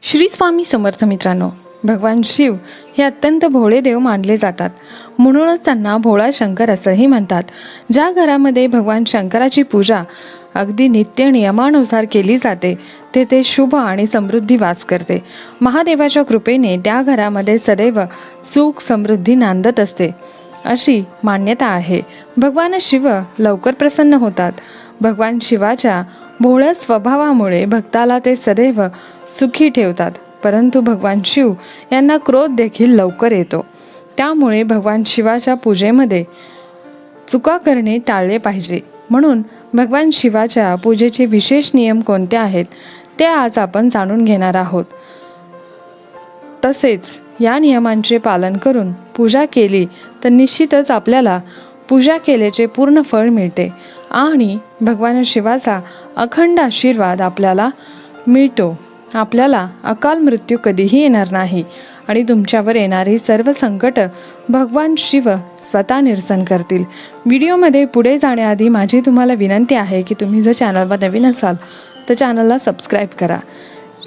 श्री स्वामी समर्थ मित्रांनो, भगवान शिव हे अत्यंत भोळे देव मानले जातात. म्हणूनच त्यांना भोळा शंकर असंही म्हणतात. ज्या घरामध्ये भगवान शंकराची पूजा अगदी नित्य नियमानुसार केली जाते तेथे शुभ आणि समृद्धी वास करते. महादेवाच्या कृपेने त्या घरामध्ये सदैव सुख समृद्धी नांदत असते अशी मान्यता आहे. भगवान शिव लवकर प्रसन्न होतात. भगवान शिवाच्या भोळ्या स्वभावामुळे भक्ताला ते सदैव सुखी ठेवतात. परंतु भगवान शिव यांना क्रोध देखील लवकर येतो. त्यामुळे भगवान शिवाच्या पूजेमध्ये चुका करणे टाळले पाहिजे. म्हणून भगवान शिवाच्या पूजेचे विशेष नियम कोणते आहेत ते आज आपण जाणून घेणार आहोत. तसेच या नियमांचे पालन करून पूजा केली तर निश्चितच आपल्याला पूजा केल्याचे पूर्ण फळ मिळते आणि भगवान शिवाचा अखंड आशीर्वाद आपल्याला मिळतो. आपल्याला अकाल मृत्यू कधीही येणार नाही आणि तुमच्यावर येणारी सर्व संकट भगवान शिव स्वतः निरसन करतील. व्हिडिओमध्ये पुढे जाण्याआधी माझी तुम्हाला विनंती आहे की तुम्ही जर चॅनलवर नवीन असाल तर चॅनलला सबस्क्राईब करा.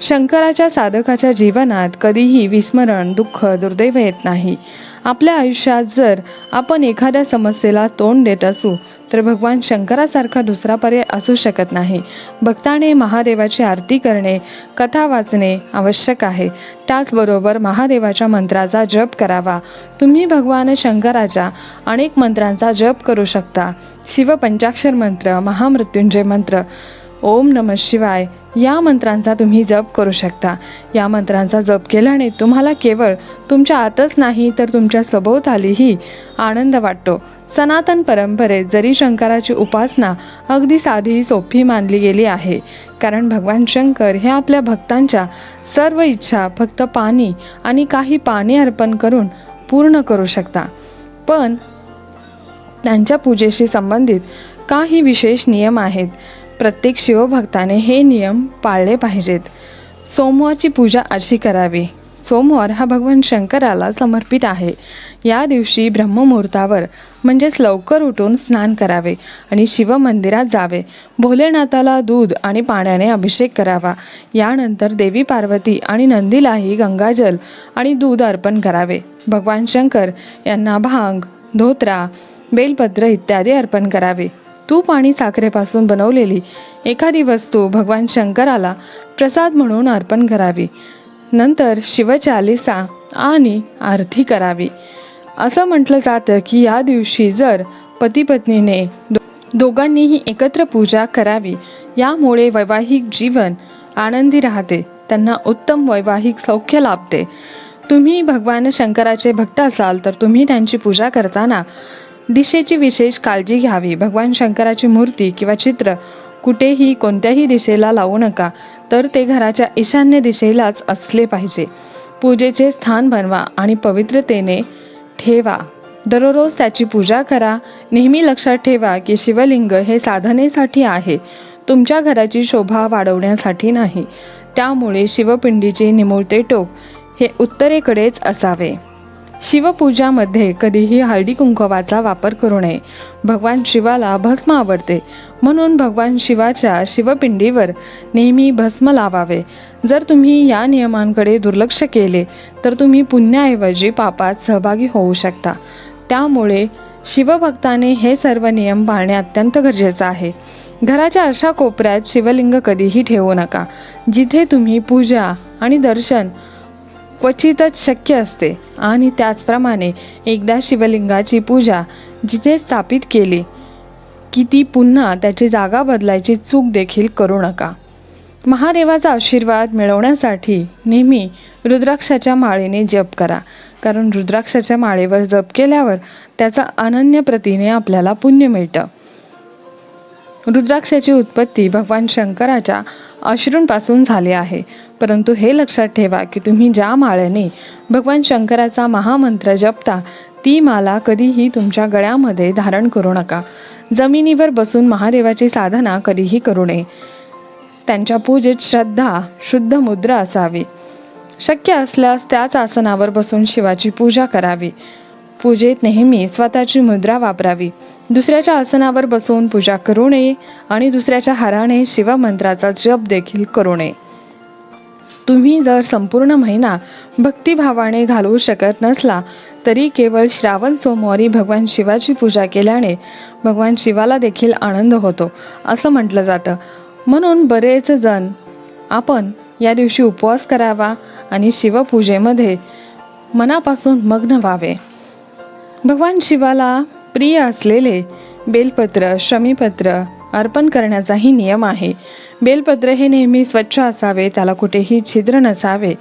शंकराच्या साधकाच्या जीवनात कधीही विस्मरण, दुःख, दुर्दैव येत नाही. आपल्या आयुष्यात जर आपण एखाद्या समस्येला तोंड देत असू तर भगवान शंकरासारखा दुसरा पर्याय असू शकत नाही. भक्ताने महादेवाची आरती करणे, कथा वाचणे आवश्यक आहे. त्याचबरोबर महादेवाच्या मंत्राचा जप करावा. तुम्ही भगवान शंकराच्या अनेक मंत्रांचा जप करू शकता. शिवपंचाक्षर मंत्र, महामृत्युंजय मंत्र, ओम नमः शिवाय या मंत्रांचा तुम्ही जप करू शकता. या मंत्रांचा जप केल्याने तुम्हाला केवळ तुमच्या आतच नाही तर तुमच्या सभोवतालीही आनंद वाटतो. सनातन परंपरेत जरी शंकराची उपासना अगदी साधी सोपी मानली गेली आहे, कारण भगवान शंकर हे आपल्या भक्तांच्या सर्व इच्छा फक्त पाणी आणि काही पाणी अर्पण करून पूर्ण करू शकता. पण त्यांच्या पूजेशी संबंधित काही विशेष नियम आहेत. प्रत्येक शिवभक्ताने हे नियम पाळले पाहिजेत. सोमवारची पूजा अशी करावी. सोमवार हा भगवान शंकराला समर्पित आहे. या दिवशी ब्रह्ममुहूर्तावर म्हणजेच लवकर उठून स्नान करावे आणि शिवमंदिरात जावे. भोलेनाथाला दूध आणि पाण्याने अभिषेक करावा. यानंतर देवी पार्वती आणि नंदीलाही गंगाजल आणि दूध अर्पण करावे. भगवान शंकर यांना भांग, धोत्रा, बेलपत्र इत्यादी अर्पण करावे. तूप आणि साखरेपासून बनवलेली एखादी वस्तू भगवान शंकराला प्रसाद म्हणून अर्पण करावी. नंतर शिवचालिसा आणि आरती करावी. असं म्हटलं जातं की या दिवशी जर पती पत्नीने दोघांनीही एकत्र पूजा करावी, यामुळे वैवाहिक जीवन आनंदी राहते. त्यांना उत्तम वैवाहिक सौख्य लाभते. तुम्ही भगवान शंकराचे भक्त असाल तर तुम्ही त्यांची पूजा करताना दिशेची विशेष काळजी घ्यावी. भगवान शंकराची मूर्ती किंवा चित्र कुठेही कोणत्याही दिशेला लावू नका, तर ते घराच्या ईशान्य दिशेलाच असले पाहिजे. पूजेचे स्थान बनवा आणि पवित्रतेने ठेवा. दररोज त्याची पूजा करा. नेहमी लक्षात ठेवा की शिवलिंग हे साधनेसाठी आहे, तुमच्या घराची शोभा वाढवण्यासाठी नाही. त्यामुळे शिवपिंडीचे निमुळते टोक हे उत्तरेकडेच असावे. शिवपूजामध्ये कधीही हळदी कुंकवाचा वापर करू नये. भगवान शिवाला भस्म आवडते, म्हणून भगवान शिवाच्या शिवपिंडीवर नेहमी भस्म लावावे. जर तुम्ही या नियमांकडे दुर्लक्ष केले तर तुम्ही पुण्याऐवजी पापात सहभागी होऊ शकता. त्यामुळे शिवभक्ताने हे सर्व नियम पाळणे अत्यंत गरजेचं आहे. घराच्या अशा कोपऱ्यात शिवलिंग कधीही ठेवू नका जिथे तुम्ही पूजा आणि दर्शन क्वचितच शक्य असते. आणि त्याचप्रमाणे एकदा शिवलिंगाची पूजा जिथे स्थापित केली की ती पुन्हा त्याची जागा बदलायची चूक देखील करू नका. महादेवाचा आशीर्वाद मिळवण्यासाठी नेहमी रुद्राक्षाच्या माळेने जप करा, कारण रुद्राक्षाच्या माळेवर जप केल्यावर त्याचा अनन्य प्रतीने आपल्याला पुण्य मिळतं. रुद्राक्षाची उत्पत्ती भगवान शंकराच्या अश्रूंपासून झाली आहे. परंतु हे लक्षात ठेवा की तुम्ही ज्या माळेने भगवान शंकराचा महामंत्र जपता ती माला कधीही तुमच्या गळ्यामध्ये धारण करू नका. जमिनीवर बसून महादेवाची साधना कधीही करू नये. त्यांच्या पूजेत श्रद्धा, शुद्ध मुद्रा असावी. शक्य असल्यास त्याच आसनावर बसून शिवाची पूजा करावी. पूजेत नेहमी स्वतःची मुद्रा वापरावी. दुसऱ्याच्या आसनावर बसून पूजा करू नये आणि दुसऱ्याच्या हाराने शिवमंत्राचा जप देखील करू नये. तुम्ही जर संपूर्ण महिना भक्तिभावाने घालवू शकत नसला तरी केवळ श्रावण सोमवारी भगवान शिवाची पूजा केल्याने भगवान शिवाला देखील आनंद होतो असं म्हटलं जातं. म्हणून बरेच जण आपण या दिवशी उपवास करावा आणि शिवपूजेमध्ये मनापासून मग्न व्हावे. भगवान शिवाला प्रिय असलेले बेलपत्र, शमीपत्र अर्पण करण्याचाही नियम आहे. बेलपत्र हे नेहमी स्वच्छ असावे, त्याला कुठेही छिद्र नसावे.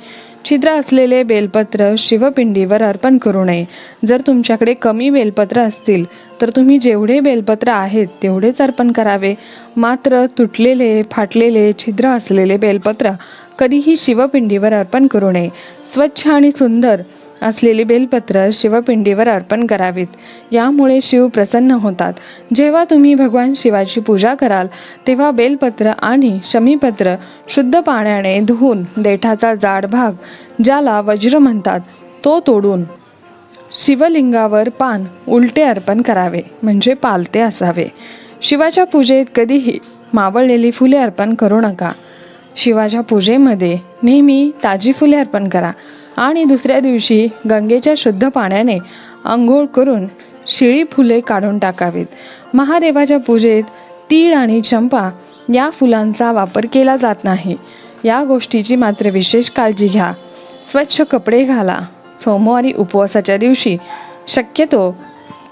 छिद्र असलेले बेलपत्र शिवपिंडीवर अर्पण करू नये. जर तुमच्याकडे कमी बेलपत्र असतील तर तुम्ही जेवढे बेलपत्र आहेत तेवढेच अर्पण करावे. मात्र तुटलेले, फाटलेले, छिद्र असलेले बेलपत्र कधीही शिवपिंडीवर अर्पण करू नये. स्वच्छ आणि सुंदर असलेली बेलपत्र शिवपिंडीवर अर्पण करावीत. यामुळे शिव प्रसन्न होतात. जेव्हा तुम्ही भगवान शिवाची पूजा कराल तेव्हा बेलपत्र आणि शमीपत्र शुद्ध पाण्याने धुवून देठाचा जाड भाग, ज्याला वज्र म्हणतात, तो तोडून शिवलिंगावर पान उलटे अर्पण करावे, म्हणजे पालते असावे. शिवाच्या पूजेत कधीही मावळलेली फुले अर्पण करू नका. शिवाच्या पूजेमध्ये नेहमी ताजी फुले अर्पण करा आणि दुसऱ्या दिवशी गंगेच्या शुद्ध पाण्याने आंघोळ करून शिळी फुले काढून टाकावीत. महादेवाच्या पूजेत तीळ आणि चंपा या फुलांचा वापर केला जात नाही. या गोष्टीची मात्र विशेष काळजी घ्या. स्वच्छ कपडे घाला. सोमवारी उपवासाच्या दिवशी शक्यतो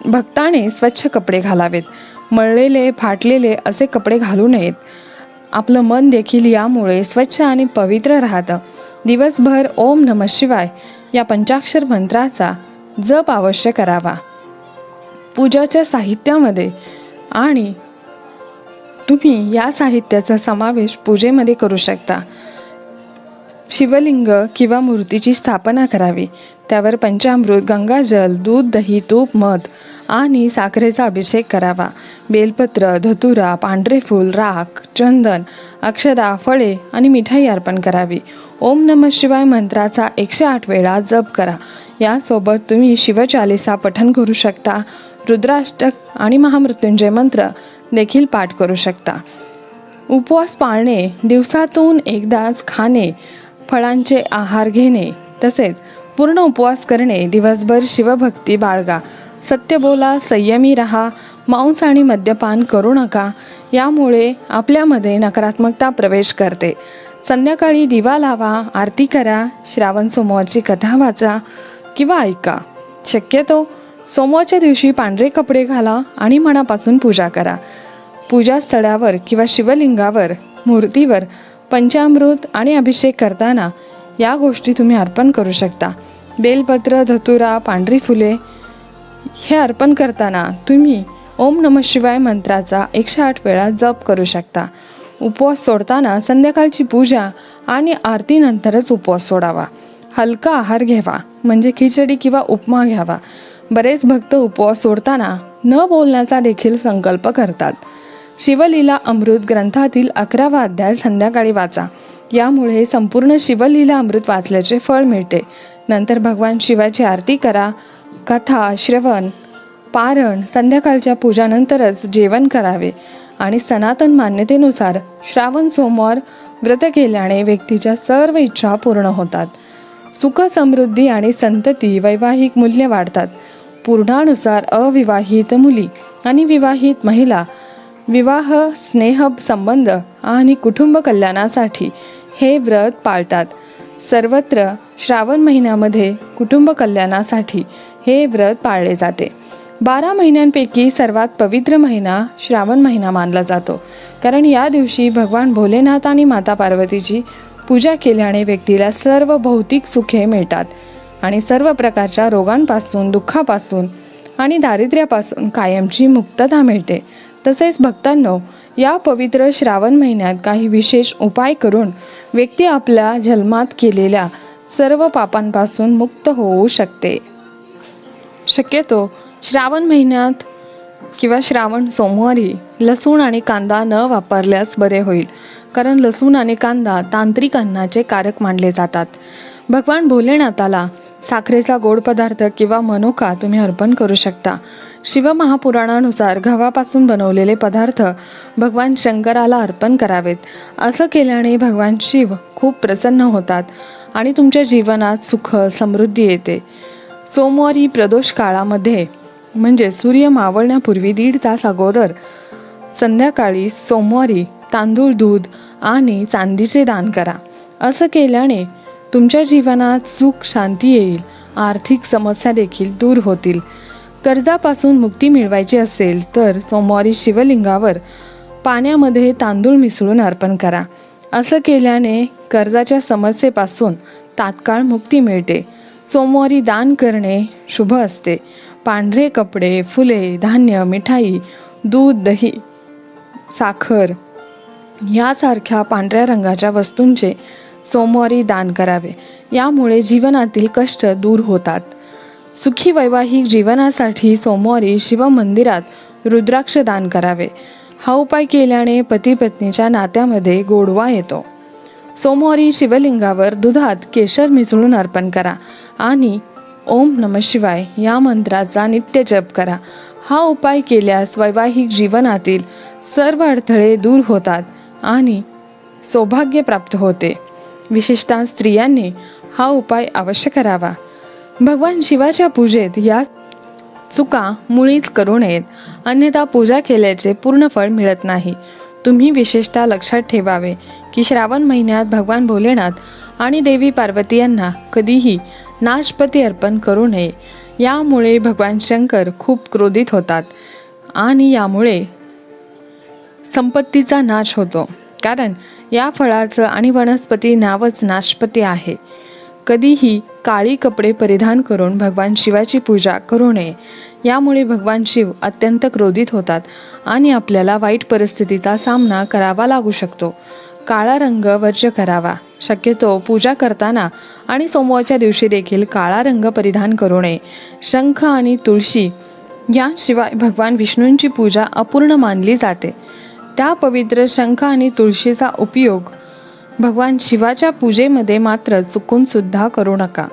भक्ताने स्वच्छ कपडे घालावेत. मळलेले, फाटलेले असे कपडे घालू नयेत. आपलं मन देखील यामुळे स्वच्छ आणि पवित्र राहतं. दिवसभर ओम नमः शिवाय या पंचाक्षर मंत्राचा जप अवश्य करावा. पूजाच्या साहित्यामध्ये आणि तुम्ही या साहित्याचा समावेश पूजेमध्ये करू शकता. शिवलिंग किंवा मूर्तीची स्थापना करावी. त्यावर पंचामृत, गंगाजल, दूध, दही, तूप, मध आणि साखरेचा अभिषेक करावा. बेलपत्र, धतुरा, पांढरे फूल, राख, चंदन, अक्षदा, फळे आणि मिठाई अर्पण करावी. ओम नमः शिवाय मंत्राचा 108 वेळा जप करा. यासोबत तुम्ही शिवचालिसा पठण करू शकता. रुद्राष्टक आणि महामृत्युंजय मंत्र देखील पाठ करू शकता. उपवास पाळणे, दिवसातून एकदाच खाणे, फळांचे आहार घेणे तसेच पूर्ण उपवास करणे. दिवसभर शिवभक्ती बाळगा. सत्य बोला, संयमी राहा. मांस आणि मद्यपान करू नका. यामुळे आपल्यामध्ये नकारात्मकता प्रवेश करते. संध्याकाळी दिवा लावा, आरती करा, श्रावण सोमवारची कथा वाचा किंवा ऐका. शक्यतो सोमवारच्या दिवशी पांढरे कपडे घाला आणि मनापासून पूजा करा. पूजास्थळावर किंवा शिवलिंगावर, मूर्तीवर पंचामृत आणि अभिषेक करताना या गोष्टी तुम्ही अर्पण करू शकता. बेलपत्र, धतुरा, पांढरी फुले हे अर्पण करताना तुम्ही ओम नमः शिवाय मंत्राचा 108 वेळा जप करू शकता. उपवास सोडताना संध्याकाळची पूजा आणि आरतीनंतरच उपवास सोडावा. हलका आहार घ्यावा, म्हणजे खिचडी किंवा उपमा घ्यावा. बरेच भक्त उपवास सोडताना न बोलण्याचा देखील संकल्प करतात. शिवलीला अमृत ग्रंथातील 11वा अध्याय संध्याकाळी वाचा. यामुळे संपूर्ण शिवलीला अमृत वाचल्याचे फळ मिळते. नंतर भगवान शिवाची आरती करा. कथा, श्रवण, पारण संध्याकाळच्या पूजानंतरच जेवण करावे. आणि सनातन मान्यतेनुसार श्रावण सोमवार व्रत केल्याने व्यक्तीच्या सर्व इच्छा पूर्ण होतात. सुख, समृद्धी आणि संतती, वैवाहिक मूल्य वाढतात. पूर्णानुसार अविवाहित मुली आणि विवाहित महिला विवाह, स्नेह संबंध आणि कुटुंब कल्याणासाठी हे व्रत पाळतात. सर्वत्र श्रावण महिन्यामध्ये कुटुंब कल्याणासाठी हे व्रत पाळले जाते. 12 महिन्यांपैकी सर्वात पवित्र महिना श्रावण महिना मानला जातो. कारण या दिवशी भगवान भोलेनाथ आणि माता पार्वतीची पूजा केल्याने व्यक्तीला सर्व भौतिक सुखे मिळतात आणि सर्व प्रकारच्या रोगांपासून, दुःखापासून आणि दारिद्र्यापासून कायमची मुक्तता मिळते. तसेच भक्तांनो, या पवित्र श्रावण महिन्यात काही विशेष उपाय करून व्यक्ती आपल्या जन्मात केलेल्या सर्व पापांपासून मुक्त होऊ शकते. शक्यतो श्रावण महिन्यात किंवा श्रावण सोमवारी लसूण आणि कांदा न वापरल्यास बरे होईल. कारण लसूण आणि कांदा तांत्रिक अन्नाचे कारक मानले जातात. भगवान भोलेनाथाला साखरेचा गोड पदार्थ किंवा मनोका तुम्ही अर्पण करू शकता. शिवमहापुराणानुसार गव्हापासून बनवलेले पदार्थ भगवान शंकराला अर्पण करावेत. असं केल्याने भगवान शिव खूप प्रसन्न होतात आणि तुमच्या जीवनात सुख समृद्धी येते. सोमवारी प्रदोष काळामध्ये म्हणजे सूर्य मावळण्यापूर्वी 1.5 तास अगोदर संध्याकाळी सोमवारी तांदूळ, दूध आणि चांदीचे दान करा. असं केल्याने तुमच्या जीवनात सुख शांती येईल. आर्थिक समस्या देखील दूर होतील. कर्जापासून मुक्ती मिळवायची असेल तर सोमवारी शिवलिंगावर पाण्यामध्ये तांदूळ मिसळून अर्पण करा. असं केल्याने कर्जाच्या समस्येपासून तात्काळ मुक्ती मिळते. सोमवारी दान करणे शुभ असते. पांढरे कपडे, फुले, धान्य, मिठाई, दूध, दही, साखर यासारख्या पांढऱ्या रंगाच्या वस्तूंचे सोमवारी दान करावे. यामुळे जीवनातील कष्ट दूर होतात. सुखी वैवाहिक जीवनासाठी सोमवारी शिवमंदिरात रुद्राक्ष दान करावे. हा उपाय केल्याने पती पत्नीच्या नात्यामध्ये गोडवा येतो. सोमवारी शिवलिंगावर दुधात केशर मिसळून अर्पण करा आणि ओम नमः शिवाय या मंत्राचा नित्य जप करा. हा उपाय केल्यास वैवाहिक जीवनातील सर्व अडथळे दूर होतात आणि सौभाग्य प्राप्त होते. विशेषतः स्त्रियांनी हा उपाय अवश्य करावा. भगवान शिवाच्या पूजेत या चुका मुळीच करू नयेत, अन्यथा पूजा केल्याचे पूर्ण फळ मिळत नाही. तुम्ही विशेषतः लक्षात ठेवावे की श्रावण महिन्यात भगवान भोलेनाथ आणि देवी पार्वती यांना कधीही नाशपती अर्पण करू नये. यामुळे भगवान शंकर खूप क्रोधित होतात आणि यामुळे संपत्तीचा नाश होतो. कारण या फळाचं आणि वनस्पती नावच नाशपती आहे. कधीही काळी कपडे परिधान करून भगवान शिवाची पूजा करू नये. यामुळे भगवान शिव अत्यंत क्रोधित होतात आणि आपल्याला वाईट परिस्थितीचा सामना करावा लागू शकतो. काळा रंग वर्ज्य करावा. शक्यतो पूजा करताना आणि सोमवारच्या दिवशी देखील काळा रंग परिधान करू नये. शंख आणि तुळशी याशिवाय भगवान विष्णूंची पूजा अपूर्ण मानली जाते. त्या पवित्र शंख आणि तुळशीचा उपयोग भगवान शिवाच्या पूजेमध्ये मात्र चुकून सुद्धा करू नका.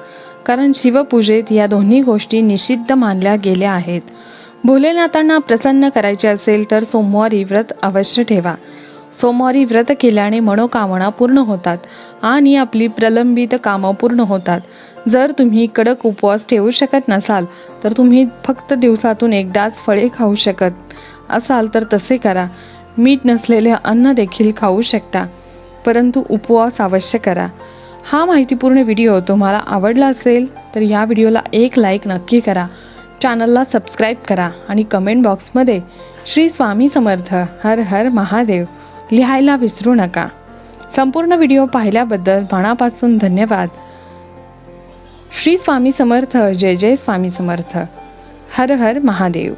कारण शिवपूजेत या दोन्ही गोष्टी निषिद्ध मानल्या गेल्या आहेत. भोलेनाथांना प्रसन्न करायचे असेल तर सोमवारी व्रत अवश्य ठेवा. सोमवारी व्रत केल्याने मनोकामना पूर्ण होतात आणि आपली प्रलंबित कामं पूर्ण होतात. जर तुम्ही कडक उपवास ठेवू शकत नसाल तर तुम्ही फक्त दिवसातून एकदाच फळे खाऊ शकत असाल तर तसे करा. मीठ नसलेले अन्न देखील खाऊ शकता, परंतु उपवास अवश्य करा. हा माहितीपूर्ण व्हिडिओ तुम्हाला आवडला असेल तर या व्हिडिओला एक लाईक नक्की करा. चॅनलला सबस्क्राईब करा आणि कमेंट बॉक्समध्ये श्री स्वामी समर्थ हर हर महादेव लिहायला विसरू नका. संपूर्ण व्हिडिओ पाहिल्याबद्दल मनापासून धन्यवाद. श्री स्वामी समर्थ. जय जय स्वामी समर्थ. हर हर महादेव.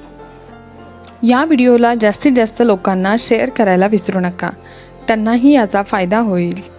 या व्हिडिओला जास्तीत जास्त लोकांना शेअर करायला विसरू नका. त्यांनाही याचा फायदा होईल.